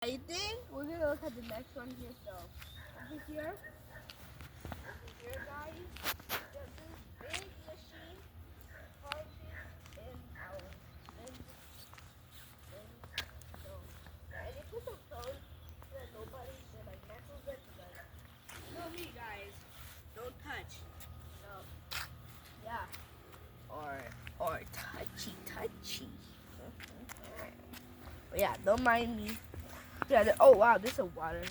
I think we're gonna look at the next one here. So over here, guys, there's this big machine punching in our in stone. Yeah, and you put some stone so that nobody should like mess with it. Because you know me, guys, don't touch. So yeah, or touchy. But yeah, don't mind me. Yeah. Oh wow, this is water.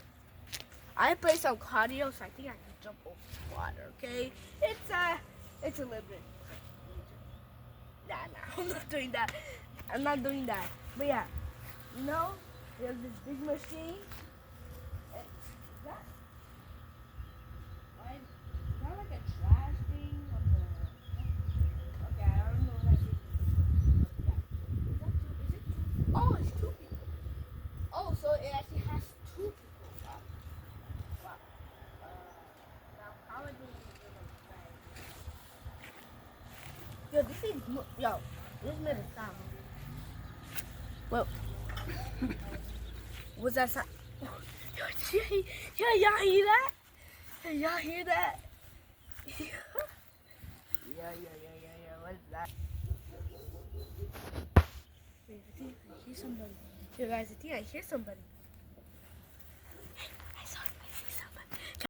I play some cardio, so I think I can jump over the water. Okay, it's a little bit. Nah, I'm not doing that. I'm not doing that. But yeah, you know, there's this big machine. Is that like, is that like a trash thing on the? Okay, I don't know what that is. Yeah. Is it two? Oh, it's two people. Oh, so it actually has two people. Wow. Wow. Now how are they gonna play? Yo, this made a sound. Well, what's that sound? Y'all hear that? Y'all hear that? Yeah. What is that? Wait, I think I hear somebody. Yo, guys, I think I hear somebody.